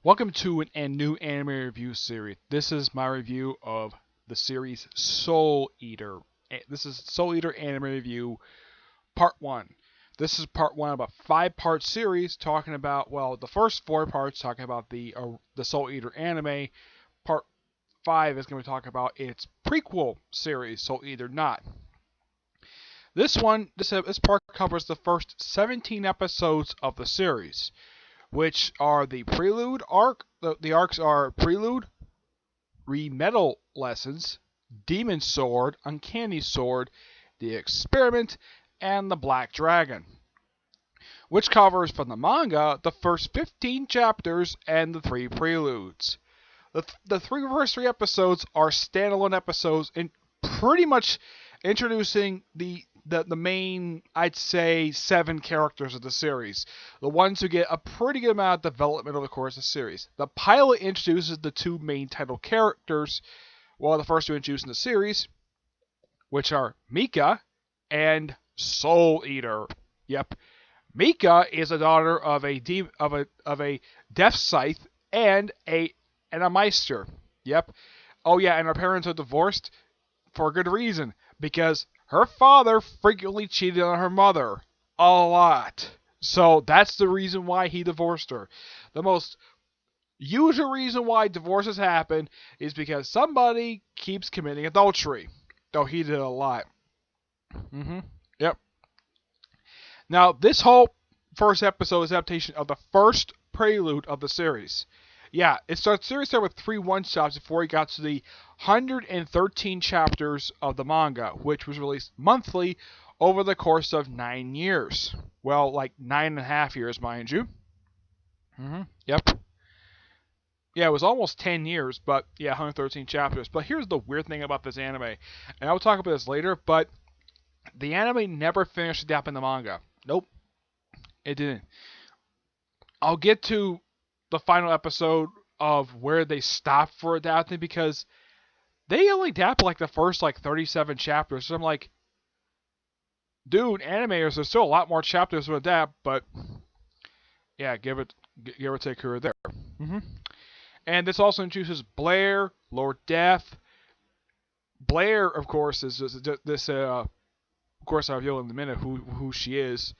Welcome to a new anime review series. This is my review of the series Soul Eater. This is Soul Eater Anime Review Part 1. This is Part 1 of a 5-part series talking about, well, the first 4 parts talking about the Soul Eater anime. Part 5 is going to talk about its prequel series, Soul Eater Not. This part covers the first 17 episodes of the series, which are the Prelude arc. The arcs are Prelude, Remedial Lessons, Demon Sword, Uncanny Sword, The Experiment, and The Black Dragon, which covers from the manga the first 15 chapters and the 3 preludes. The first 3 episodes are standalone episodes and pretty much introducing the main, I'd say, 7 characters of the series. The ones who get a pretty good amount of development over the course of the series. The pilot introduces the 2 main title characters, well, the first 2 introduced in the series, which are Mika and Soul Eater. Yep. Mika is a daughter of a death scythe and a Meister. Yep. Oh yeah, and her parents are divorced for a good reason, because her father frequently cheated on her mother. A lot. So that's the reason why he divorced her. The most usual reason why divorces happen is because somebody keeps committing adultery. Though he did a lot. Yep. Now, this whole first episode is an adaptation of the first prelude of the series. Yeah, the series started with 3 one-shots before it got to the 113 chapters of the manga, which was released monthly over the course of 9 years. Well, like 9.5 years, mind you. Yep. Yeah, it was almost 10 years, but yeah, 113 chapters. But here's the weird thing about this anime, and I will talk about this later, but the anime never finished adapting the manga. Nope. It didn't. I'll get to the final episode of where they stopped for adapting, because they only adapt like the first 37 chapters. So I'm like, dude, animators, there's still a lot more chapters to adapt, but yeah, give or take here or there. And this also introduces Blair, Lord Death. Blair, of course, is this. Of course, I'll reveal in a minute who she is.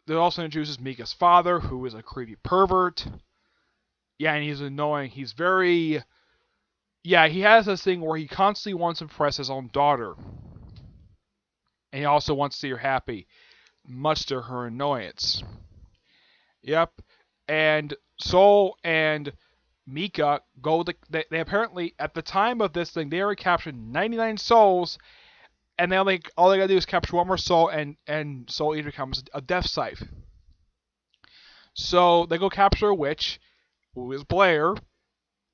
It also introduces Mika's father, who is a creepy pervert. Yeah, and he's annoying. He's very... Yeah, he has this thing where he constantly wants to impress his own daughter. And he also wants to see her happy, much to her annoyance. Yep. And Soul and Mika they apparently, at the time of this thing, they already captured 99 souls, and now all they gotta do is capture 1 more soul, and Soul Eater becomes a death scythe. So they go capture a witch, who is Blair,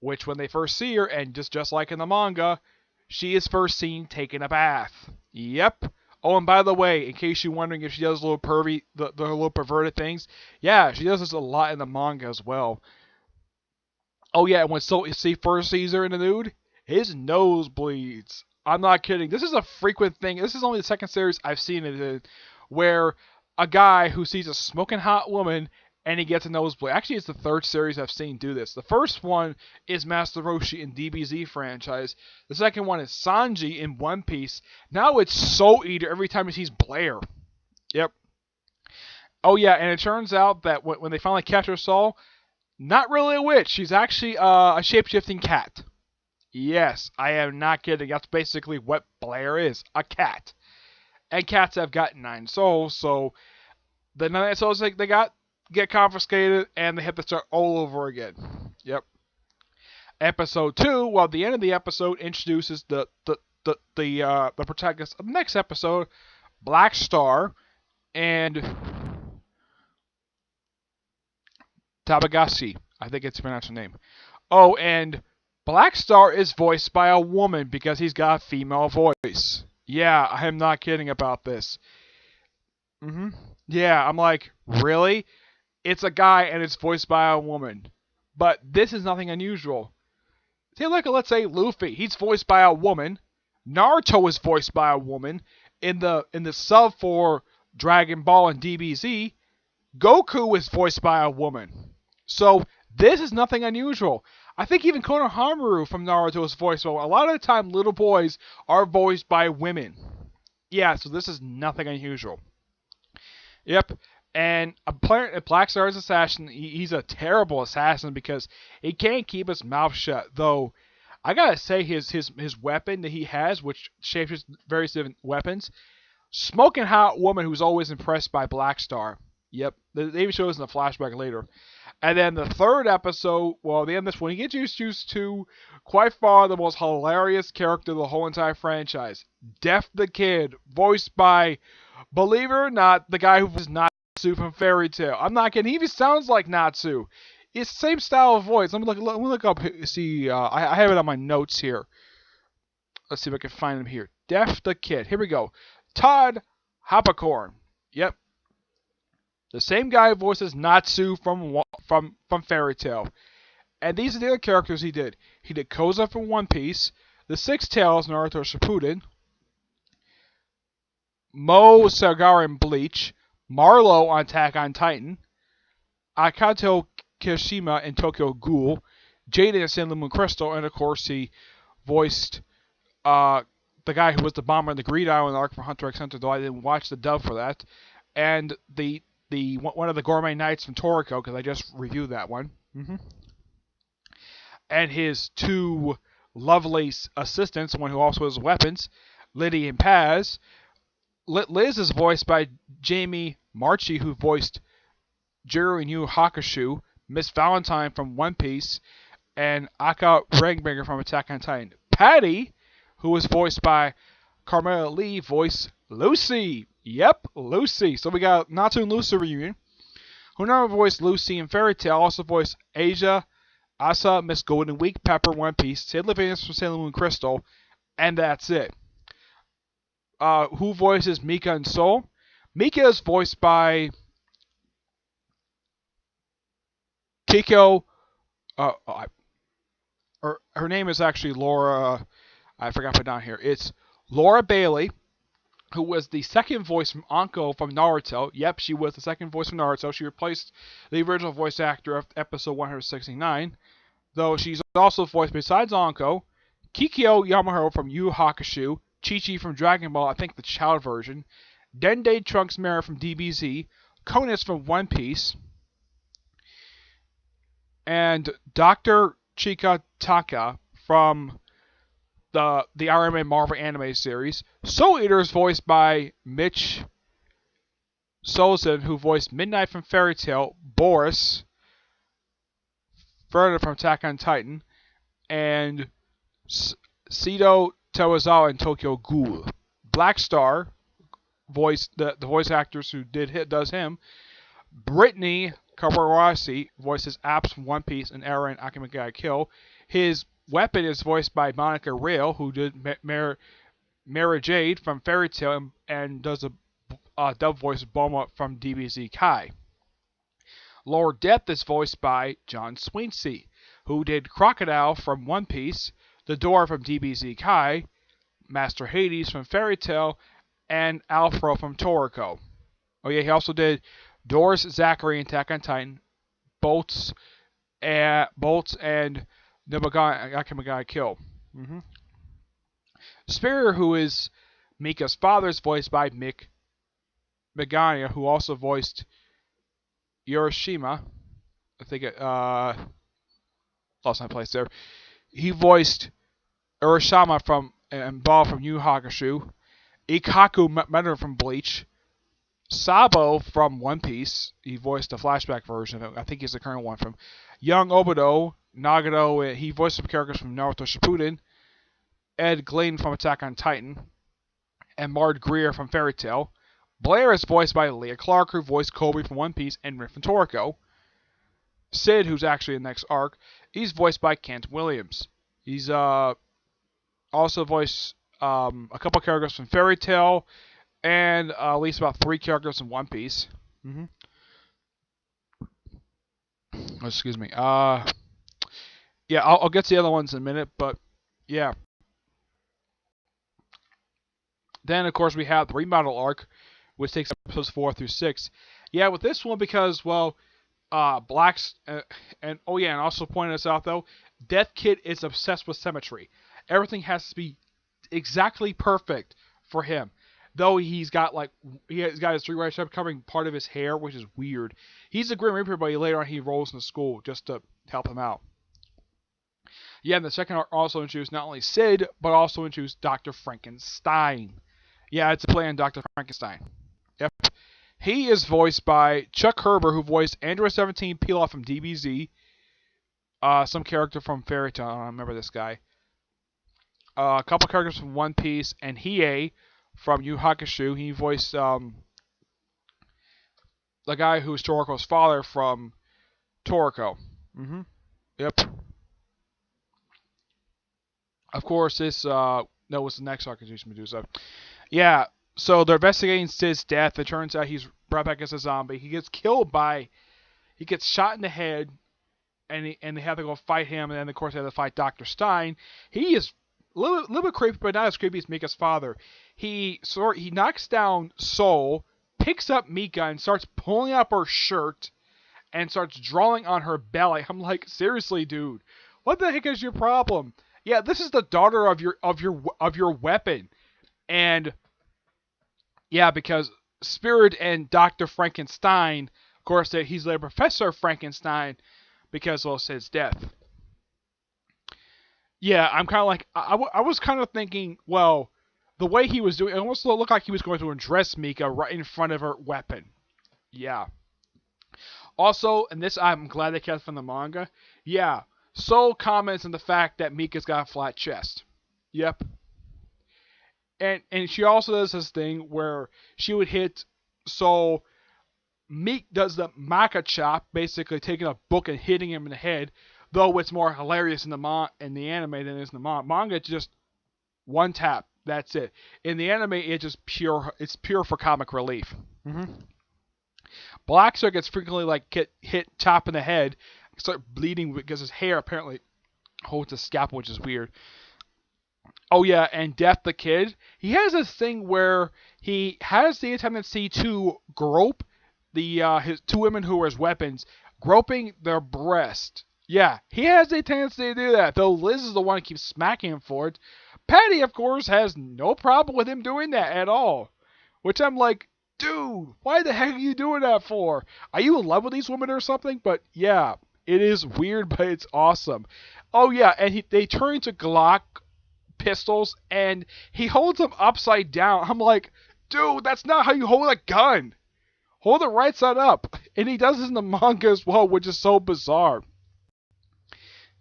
which when they first see her, and just like in the manga, she is first seen taking a bath. Yep. Oh, and by the way, in case you're wondering if she does little pervy, the little perverted things, yeah, she does this a lot in the manga as well. Oh yeah, and when he first sees her in the nude, his nose bleeds. I'm not kidding. This is a frequent thing. This is only the second series I've seen it in, where a guy who sees a smoking hot woman and he gets a nosebleed. Actually, it's the 3rd series I've seen do this. The first one is Master Roshi in DBZ franchise. The second one is Sanji in One Piece. Now it's Soul Eater every time he sees Blair. Yep. Oh yeah, and it turns out that when they finally capture Soul, not really a witch. She's actually a shape-shifting cat. Yes, I am not kidding. That's basically what Blair is, a cat. And cats have got 9 souls, so the 9 souls they get confiscated, and they have to start all over again. Yep. Episode 2, well, the end of the episode introduces the protagonist of the next episode, Black Star, and Tabagashi. I think it's pronounced her name. Oh, and Black Star is voiced by a woman because he's got a female voice. Yeah, I am not kidding about this. Yeah, I'm like, really? It's a guy and it's voiced by a woman. But this is nothing unusual. Say, look at, let's say, Luffy. He's voiced by a woman. Naruto is voiced by a woman. In the sub for Dragon Ball and DBZ, Goku is voiced by a woman. So This is nothing unusual. I think even Konohamaru from Naruto is voiced well. A lot of the time, little boys are voiced by women. Yeah, so this is nothing unusual. Yep. And apparently, Black Star's assassin, he's a terrible assassin because he can't keep his mouth shut. Though, I gotta say, his weapon that he has, which shapes various different weapons, smoking hot woman who's always impressed by Black Star. Yep. They even show us in the flashback later. And then the third episode, well, the end of this one, he gets introduced to quite far the most hilarious character of the whole entire franchise. Def the Kid, voiced by, believe it or not, the guy who was Natsu from Fairy Tail. I'm not kidding. He even sounds like Natsu. It's the same style of voice. Let me look up. See, I have it on my notes here. Let's see if I can find him here. Def the Kid. Here we go. Todd Hoppercorn. Yep. The same guy who voices Natsu from Fairy Tail. And these are the other characters he did. He did Koza from One Piece, the Six Tails Naruto Shippuden, Mo Sagara in Bleach, Marlowe on Attack on Titan, Akato Kishima in Tokyo Ghoul, Jaden in Sailor Moon Crystal, and of course he voiced the guy who was the bomber in the Greed Island arc for Hunter x Hunter, though I didn't watch the dub for that, and the one of the Gourmet Knights from Toriko, because I just reviewed that one. And his two lovely assistants, one who also has weapons, Liddy and Paz. Liz is voiced by Jamie Marchi, who voiced Jiro in Yu Hakusho, Miss Valentine from One Piece, and Aka Rangbringer from Attack on Titan. Patty, who was voiced by Carmela Lee, voiced Lucy. Yep, Lucy. So we got Natsu and Lucy reunion. Who never voiced Lucy in Fairy Tail, also voiced Asia, Asa, Miss Golden Week, Pepper, One Piece, Sailor Venus from Sailor Moon Crystal, and that's it. Who voices Mika and Soul? Mika is voiced by Kiko. Her name is actually Laura. I forgot to put it down here. It's Laura Bailey, who was the second voice from Anko from Naruto. Yep, she was the second voice from Naruto. She replaced the original voice actor of episode 169. Though she's also voiced, besides Anko, Kikyo Yamahiro from Yu Hakusho, Chi-Chi from Dragon Ball, I think the child version, Dende Trunks Mera from DBZ, Konus from One Piece, and Dr. Chika Taka from the Iron Man Marvel anime series. Soul Eater is voiced by Mitch Solzhen, who voiced Midnight from Fairy Tail, Boris, Further from Attack on Titan, and Sido Tewazawa in Tokyo Ghoul. Black Star, voiced the voice actors who does him. Brittany Kawarasi voices Apps from One Piece and Eren Akame Kill. His weapon is voiced by Monica Rail, who did Mara Jade from Fairy Tail and does a dub voice of Bulma from DBZ Kai. Lower Depth is voiced by John Swaincy, who did Crocodile from One Piece, the Door from DBZ Kai, Master Hades from Fairy Tail, and Alfro from Toriko. Oh yeah, he also did Doris Zachary in Attack on Titan, Bolts and Akame Kill. Spear, who is Mika's father, is voiced by Mick Megania, who also voiced Hiroshima. I think lost my place there. He voiced Urashima and Ball from Yu Hakusho, Ikaku Mentor from Bleach, Sabo from One Piece. He voiced the flashback version of it. I think he's the current one from Young Obito, Nagato. He voiced some characters from Naruto Shippuden, Ed Glynn from Attack on Titan, and Mard Greer from Fairy Tail. Blair is voiced by Leah Clark, who voiced Kobe from One Piece and Rin from Toriko. Sid, who's actually in the next arc, he's voiced by Kent Williams. He's also voiced a couple characters from Fairy Tail and at least about 3 characters in One Piece. Excuse me. Yeah, I'll get to the other ones in a minute, but yeah. Then, of course, we have the remodel arc, which takes episodes 4 through 6. Yeah, with this one, because, well, Blacks, and oh yeah, and also pointing this out though, Death Kid is obsessed with symmetry. Everything has to be exactly perfect for him. Though he's got his three right stripes covering part of his hair, which is weird. He's a Grim Reaper, but later on he rolls into school just to help him out. Yeah, and the second arc also introduced not only Sid, but also introduced Dr. Frankenstein. Yeah, it's a play on Dr. Frankenstein. Yep. He is voiced by Chuck Herber, who voiced Android 17 Pilaf from DBZ. Some character from Fairy Tail, I don't remember this guy. A couple characters from One Piece, and Hiei from Yu Hakusho. He voiced the guy who's Toriko's father from Toriko. Yep. Of course, this no, what's the next arc is Medusa. Yeah, so they're investigating Sid's death. It turns out he's brought back as a zombie. He gets shot in the head, and they have to go fight him. And then of course they have to fight Dr. Stein. He is a little bit creepy, but not as creepy as Mika's father. He knocks down Soul, picks up Mika, and starts pulling up her shirt, and starts drawing on her belly. I'm like, seriously, dude, what the heck is your problem? Yeah, this is the daughter of your weapon, and yeah, because Spirit and Dr. Frankenstein, of course, he's the Professor Frankenstein because of Sid's death. Yeah, I'm kind of like, I was kind of thinking, well, the way he was doing, it almost looked like he was going to undress Mika right in front of her weapon. Yeah. Also, and this I'm glad they kept from the manga, yeah, Soul comments on the fact that Mika's got a flat chest. Yep. And she also does this thing where she would hit Soul. Meek does the Maka chop, basically taking a book and hitting him in the head. Though it's more hilarious in the anime than it is in the manga. It's just one tap. That's it. In the anime, it's pure for comic relief. Blackstar gets frequently hit top in the head, start bleeding because his hair apparently holds his scalp, which is weird. Oh yeah, and Death the Kid, he has this thing where he has the tendency to grope his two women who are his weapons, groping their breast. Yeah, he has a tendency to do that, though Liz is the one who keeps smacking him for it. Patty, of course, has no problem with him doing that at all. Which I'm like, dude, why the heck are you doing that for? Are you in love with these women or something? But yeah, it is weird, but it's awesome. Oh yeah, and they turn into Glock pistols, and he holds them upside down. I'm like, dude, that's not how you hold a gun. Hold it right side up. And he does this in the manga as well, which is so bizarre.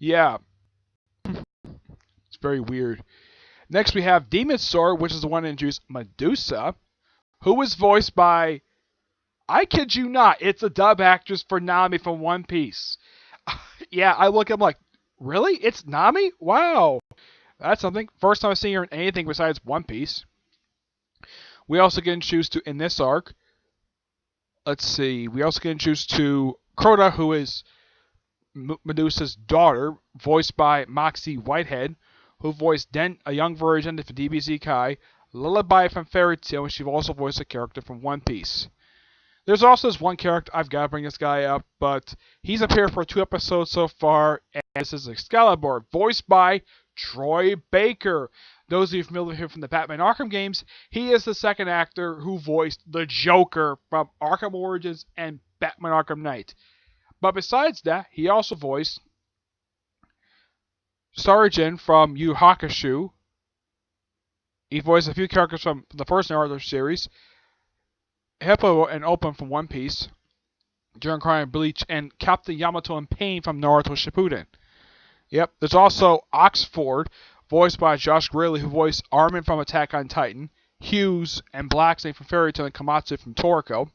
Yeah. It's very weird. Next we have Demon Sword, which is the one that introduced Medusa, who was voiced by, I kid you not, it's a dub actress for Nami from One Piece. Yeah, I look at him like, really? It's Nami? Wow. That's something. First time I've seen her in anything besides One Piece. We also get introduced to, in this arc, let's see, we also get introduced to Crota, who is Medusa's daughter, voiced by Moxie Whitehead, who voiced a young version for DBZ Kai, Lullaby from Fairy Tail, and she also voiced a character from One Piece. There's also this one character, I've got to bring this guy up, but he's appeared for 2 episodes so far, and this is Excalibur, voiced by Troy Baker. Those of you familiar with him from the Batman Arkham games, he is the second actor who voiced the Joker from Arkham Origins and Batman Arkham Knight. But besides that, he also voiced Sargent from Yu Hakusho. He voiced a few characters from the first Naruto series, Hippo and Open from One Piece, during Crime Bleach, and Captain Yamato and Pain from Naruto Shippuden. Yep, there's also Oxford, voiced by Josh Graley, who voiced Armin from Attack on Titan, Hughes and Blacksnake from Fairy Tail, and Komatsu from Toriko.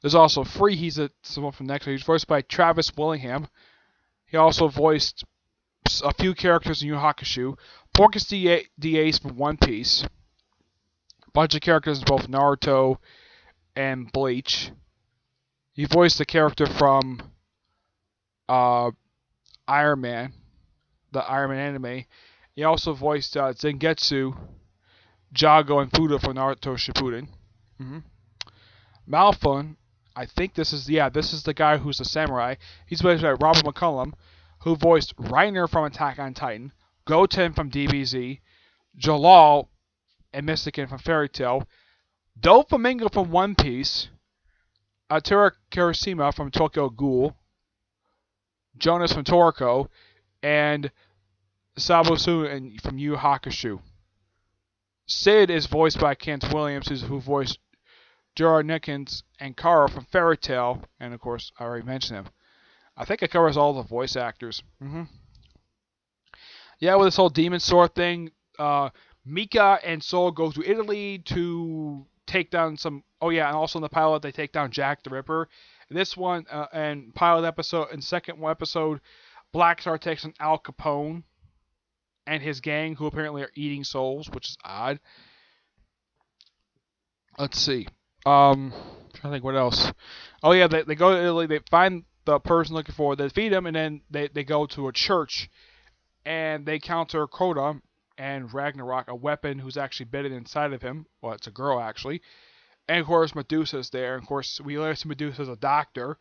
There's also Free, he's someone from next. He's voiced by Travis Willingham. He also voiced a few characters in Yu Hakusho, Porcus the Ace from One Piece, a bunch of characters in both Naruto and Bleach. He voiced the character from Iron Man, the Iron Man anime. He also voiced Zangetsu, Jago, and Fudo for Naruto Shippuden. Malphun, I think this is the guy who's the samurai. He's voiced by Robert McCullum, who voiced Reiner from Attack on Titan, Goten from DBZ, Jalal and Mystican from Fairy Tail, Doflamingo from One Piece, Atira Kirishima from Tokyo Ghoul, Jonas from Toriko, and Sabusu from Yu Hakusho. Sid is voiced by Kent Williams, who voiced Gerard Nickens and Kara from Fairy Tail, and of course, I already mentioned him. I think it covers all the voice actors. Yeah, with this whole demon sword thing, Mika and Soul go to Italy to take down some. Oh yeah, and also in the pilot they take down Jack the Ripper. This one and pilot episode and second episode, Black Star takes on Al Capone and his gang, who apparently are eating souls, which is odd. Let's see. I'm trying to think what else. Oh yeah, they go to Italy. They find the person looking for. They defeat him, and then they go to a church, and they counter Crota and Ragnarok, a weapon who's actually embedded inside of him. Well, it's a girl actually. And of course Medusa's there. And of course we learn Medusa's a doctor.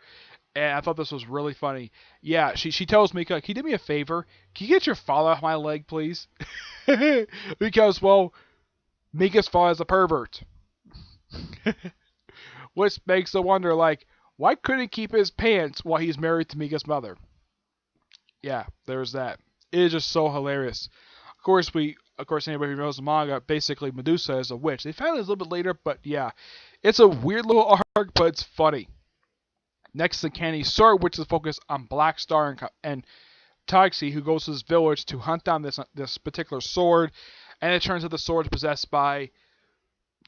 And I thought this was really funny. Yeah, she tells Mika, "Can you do me a favor? Can you get your father off my leg, please?" Because, well, Mika's father's a pervert. Which makes her wonder, like, why couldn't he keep his pants while he's married to Mika's mother? Yeah, there's that. It is just so hilarious. Of course, anybody who knows the manga, basically Medusa is a witch. They found it a little bit later, but yeah. It's a weird little arc, but it's funny. Next is Uncanny Sword, which is focused on Black Star and Taxi, who goes to this village to hunt down this particular sword, and it turns out the sword is possessed by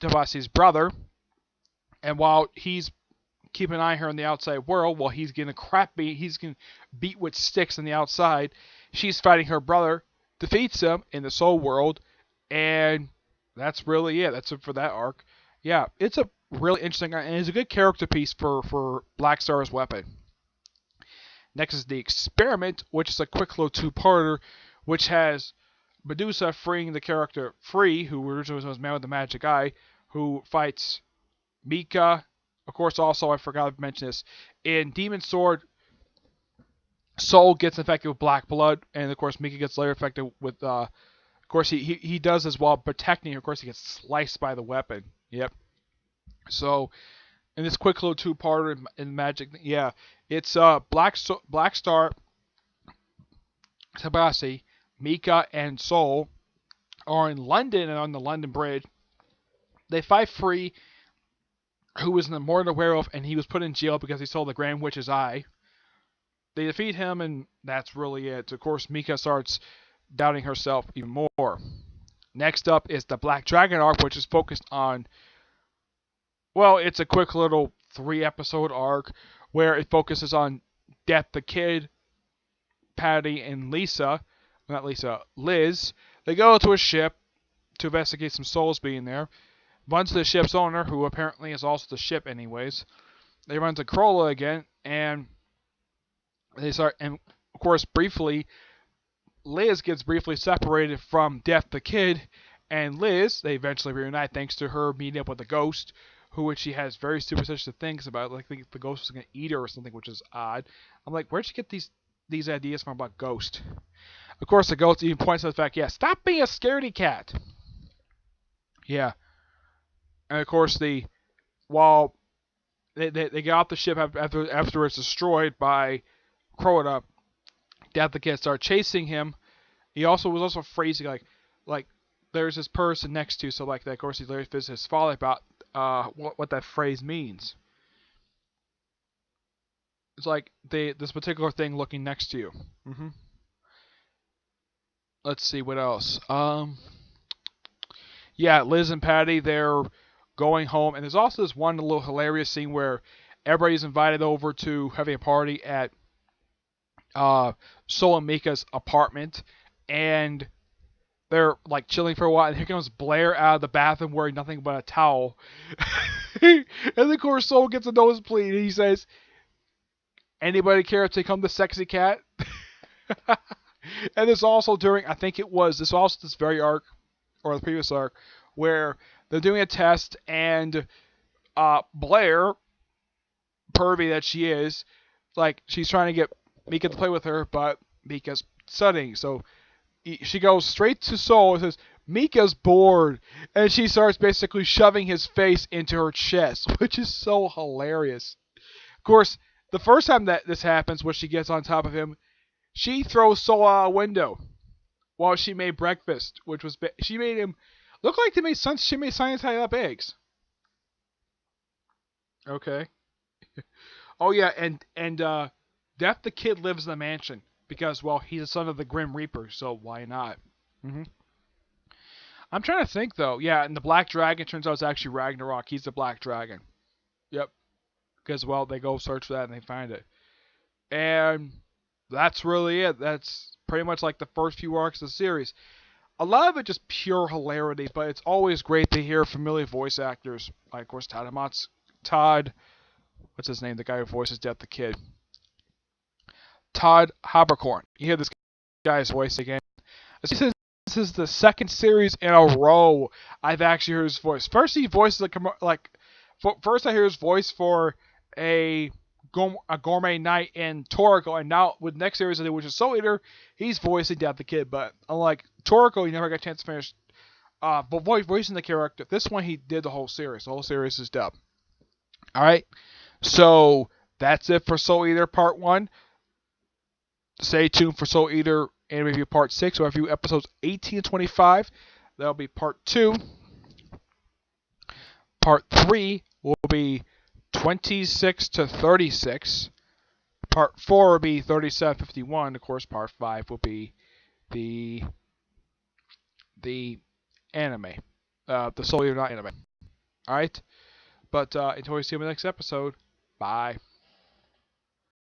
Tabasi's brother. And while he's keeping an eye on her in the outside world, while he's getting getting beat with sticks on the outside, she's fighting her brother, defeats him in the soul world, and that's really it. That's it for that arc. Yeah, it's a really interesting, and it's a good character piece for Black Star's weapon. Next is The Experiment, which is a quick little two-parter, which has Medusa freeing the character Free, who originally was Man with the Magic Eye, who fights Mika. Of course, also, I forgot to mention this, in Demon Sword, Soul gets infected with black blood, and of course Mika gets later infected with, of course he does as well, protecting her. Of course he gets sliced by the weapon. Yep. So, in this quick little two-parter in Magic, yeah, it's Black Star, Tabasi, Mika, and Soul are in London and on the London Bridge. They fight Free, who was an immortal werewolf, and he was put in jail because he stole the Grand Witch's eye. They defeat him, and that's really it. Of course, Mika starts doubting herself even more. Next up is the Black Dragon arc, which is focused on, well, it's a quick little 3-episode arc where it focuses on Death the Kid, Patty, and Liz. They go to a ship to investigate some souls being there. Run to the ship's owner, who apparently is also the ship anyways. They run to Corolla again, and they start, and of course, briefly, Liz gets briefly separated from Death the Kid, and Liz, they eventually reunite thanks to her meeting up with a ghost, which she has very superstitious things about. Like, think the ghost was going to eat her or something, which is odd. I'm like, where'd you get these ideas from about Ghost? Of course, the ghost even points out the fact, yeah, stop being a scaredy cat. Yeah. And of course, while they get off the ship after it's destroyed by Crota, Death the Kid starts chasing him. He was also phrasing like there's this person next to, so like that. Of course, he later visits his father about what that phrase means. It's like this particular thing looking next to you. Let's see what else. Yeah, Liz and Patty, they're going home, and there's also this one little hilarious scene where everybody's invited over to having a party at Soul and Mika's apartment, and they're like chilling for a while, and here comes Blair out of the bathroom wearing nothing but a towel. And of course Soul gets a nosebleed, and he says, "Anybody care to take home the sexy cat?" And there's also this very arc, or the previous arc, where they're doing a test, and Blair pervy that she is, like she's trying to get Mika to play with her, but Mika's studying. So she goes straight to Soul and says, Mika's bored. And she starts basically shoving his face into her chest, which is so hilarious. Of course, the first time that this happens, when she gets on top of him, she throws Soul out a window while she made breakfast, which was she made him look like she made sunny side up eggs. Okay. Oh yeah, and Death the Kid lives in the mansion because well he's the son of the Grim Reaper, so why not? hmm I'm trying to think though. Yeah, and the Black Dragon turns out it's actually Ragnarok. He's the Black Dragon. Yep. Because well they go search for that and they find it, and that's really it. That's pretty much like the first few arcs of the series. A lot of it just pure hilarity, but it's always great to hear familiar voice actors. Like of course Todd, what's his name? The guy who voices Death the Kid. Todd Haberkorn. You hear this guy's voice again. This is the second series in a row I've actually heard his voice. First he voices first I hear his voice for a gourmet night in Toriko, and now with the next series I did, which is Soul Eater, he's voicing Death the Kid. But unlike Toriko, he never got a chance to finish voicing the character. This one he did the whole series. The whole series is dubbed. All right, so that's it for Soul Eater Part 1. Stay tuned for Soul Eater Anime Review Part 6. We'll review episodes 18 to 25. That'll be Part 2. Part 3 will be 26 to 36. Part 4 will be 37 to 51. Of course, Part 5 will be the anime. The Soul Eater not anime. Alright? But until we see you in the next episode, bye.